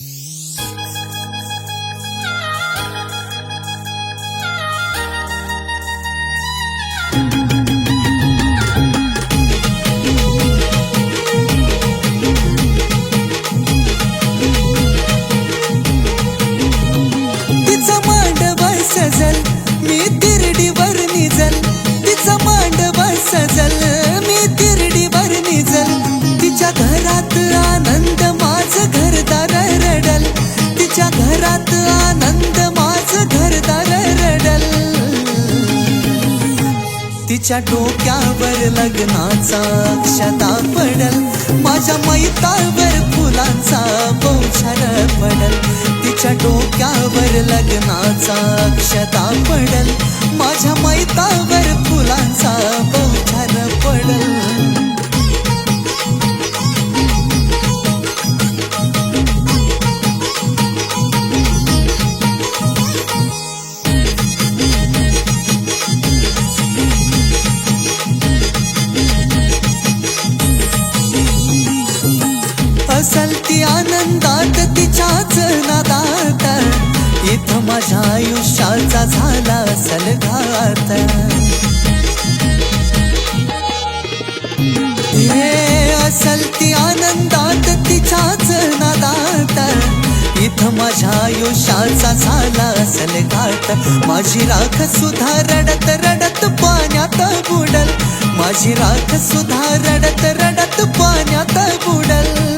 तिचा मांडवा सजल मी तिरडीवर निजल, तिचा मांडवा सजल मी तिरडीवर निजल. तिच्या घरात आनंद माझ घरदार रडल, तिच्या घरात आनंद माझ घरदार रडल. तिच्या डोक्यावर लग्नाचा अक्षता पडल, माझ्या मैतावर फुलांचा बौछार पडल. तिच्या डोक्यावर लग्नाचा अक्षता पडल, माझ्या मैतावर फुलांचा बौछार पडल. असल ती आनंदात तिच्याच नादात, इथं माझ्या आयुष्याचा झाला असल घात. हे असल ती आनंदात तिच्याच नादात, इथं माझ्या आयुष्याचा झाला असल घात. माझी राख सुद्धा रडत रडत पाण्यात बुडल, माझी राख सुद्धा रडत रडत पाण्यात बुडल.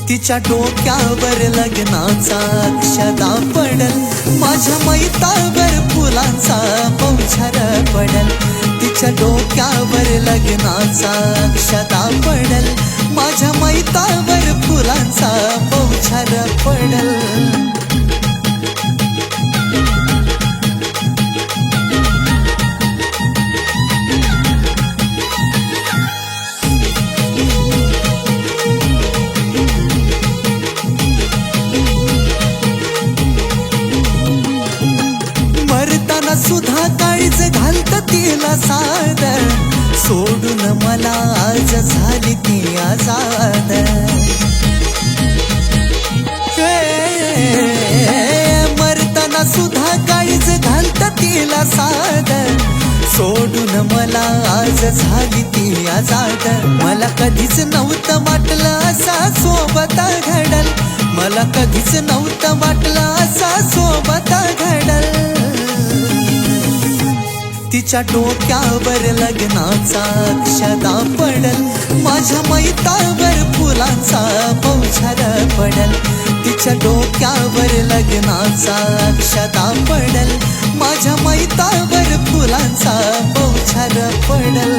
तिच्या डोक्यावर लग्नाचा अक्षता पडल, माझ्या मैतावर फुलांचा बौछार पडल. तिच्या डोक्यावर लग्नाचा अक्षता पडल, माझ्या मैतावर फुलांचा बौछार पडल. सुधा काळीच घालत तिला साद, सोडून मला आज झाली ती आजाद. मरताना सुधा काळीच घालत तिला साद, सोडून मला आज झाली ती आजाद. मला कधीच नव्हतं वाटलं असा सोबत घडल, मला कधीच नव्हतं वाटलं असा सोबत घडल. तिच्या डोक्यावर लग्नाचा अक्षता पडल, माझ्या मैतावर फुलांचा बौछार पडल. तिच्या डोक्यावर लग्नाचा अक्षता पडल, माझ्या मैतावर फुलांचा बौछार पडल.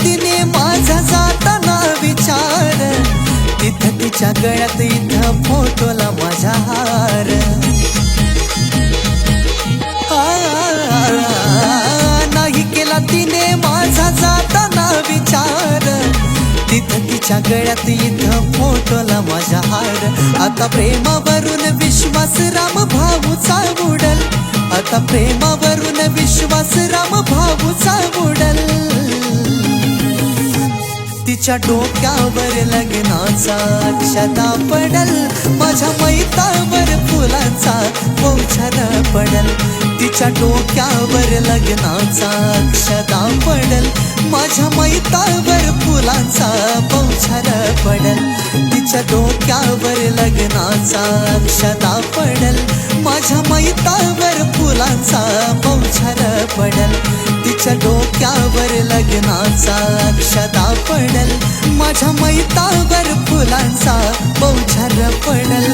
तिने माझा जाताना विचार, तिथं तिच्या गळ्यात इथं फोटोला माझा हार. नाही केला तिने माझा जाताना विचार, तिथं तिच्या गळ्यात इथं फोटोला माझा हार. आता प्रेमावरून विश्वास राम भाऊचा बुडल, आता प्रेमावरून विश्वास राम भाऊचा बुडल. तिच्या डोक्यावर लग्नाचा अक्षता पडल, माझ्या मैतावर फुलांचा बौछार पडल. तिच्या डोक्यावर लग्नाचा अक्षता पडल, माझ्या मैतावर फुलांचा बौछार पडल. तिच्या डोक्यावर लग्नाचा अक्षता पडल, माझ्या मैतावर फुलांचा बौछार पडल. तिच्या डोक्यावर लग्नाचा अक्षता पडल, माझ्या मैतावर फुलांचा बौछार पडल.